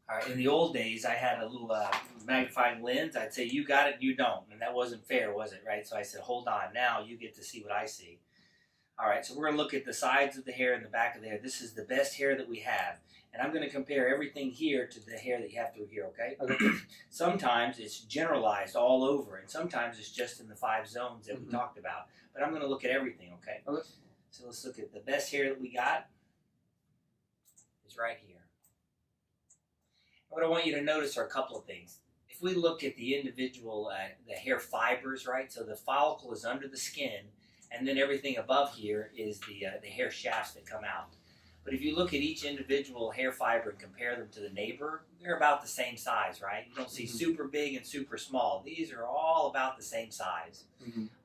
All right, in the old days, I had a little magnifying lens. I'd say, you got it, you don't. And that wasn't fair, was it, right? So I said, hold on. Now you get to see what I see. All right, so we're going to look at the sides of the hair and the back of the hair. This is the best hair that we have. And I'm going to compare everything here to the hair that you have through here, okay? Sometimes it's generalized all over, and sometimes it's just in the 5 zones that we talked about. But I'm going to look at everything, okay? So let's look at the best hair that we got is right here. What I want you to notice are a couple of things. If we look at the individual, the hair fibers, right? So the follicle is under the skin, and then everything above here is the hair shafts that come out. But if you look at each individual hair fiber and compare them to the neighbor, they're about the same size, right? You don't see super big and super small. These are all about the same size.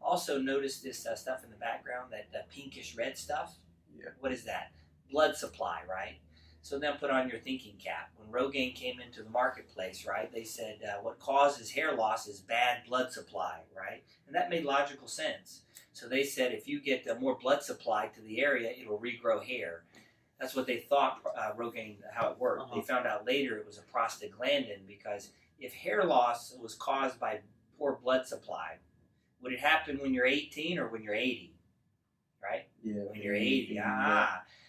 Also, notice this stuff in the background, that pinkish red stuff. Yeah. What is that? Blood supply, right? So then put on your thinking cap. When Rogaine came into the marketplace, right, they said what causes hair loss is bad blood supply, right? And that made logical sense. So they said if you get more blood supply to the area, it'll regrow hair. That's what they thought Rogaine, how it worked. They found out later it was a prostaglandin, because if hair loss was caused by poor blood supply, would it happen when you're 18 or when you're 80? Right? Yeah. When you're 80.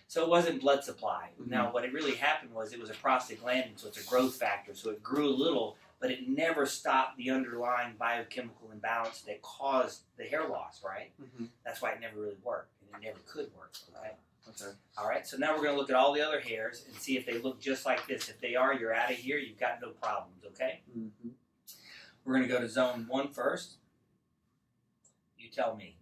So it wasn't blood supply. Now, what it really happened was it was a prostaglandin, so it's a growth factor. So it grew a little, but it never stopped the underlying biochemical imbalance that caused the hair loss, right? That's why it never really worked, and it never could work, right? Okay. All right, so now we're going to look at all the other hairs and see if they look just like this. If they are, you're out of here. You've got no problems, okay? We're going to go to zone 1 first. You tell me.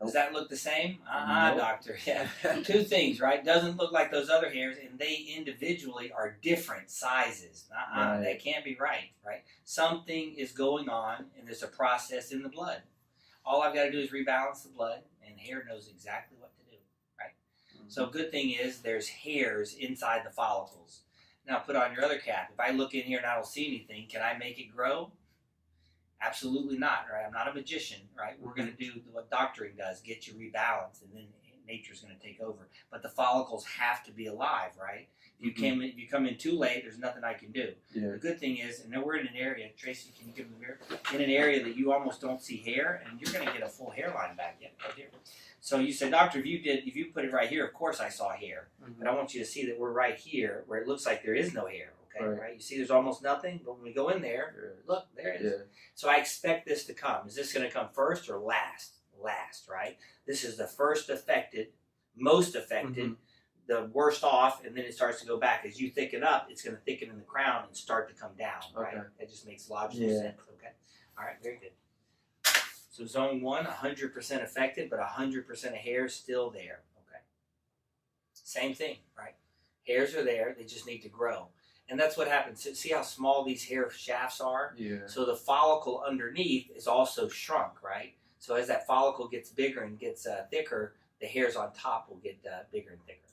Does that look the same? Nope. Doctor. Yeah. 2 things, right? Doesn't look like those other hairs, and they individually are different sizes. Right. That can't be right? Something is going on, and there's a process in the blood. All I've got to do is rebalance the blood, and hair knows exactly what to do, right? So good thing is there's hairs inside the follicles. Now put on your other cap. If I look in here and I don't see anything, can I make it grow? Absolutely not, right? I'm not a magician, right? We're going to do what doctoring does, get you rebalanced, and then nature's going to take over. But the follicles have to be alive, right? If you come in too late, there's nothing I can do. Yeah. The good thing is, and now we're in an area, Tracy, can you give them the mirror? In an area that you almost don't see hair, and you're going to get a full hairline back yet, right here. So you said, doctor, if you put it right here, of course I saw hair. But I want you to see that we're right here where it looks like there is no hair. Okay, right? You see there's almost nothing, but when we go in there, look, there it is. Yeah. So I expect this to come. Is this going to come first or last? Last, right? This is the first affected, most affected, the worst off, and then it starts to go back. As you thicken up, it's going to thicken in the crown and start to come down, right? That just makes logical sense, okay? All right, very good. So zone 1, 100% affected, but 100% of hair still there, okay? Same thing, right? Hairs are there, they just need to grow. And that's what happens. See how small these hair shafts are? Yeah. So the follicle underneath is also shrunk, right? So as that follicle gets bigger and gets thicker, the hairs on top will get bigger and thicker.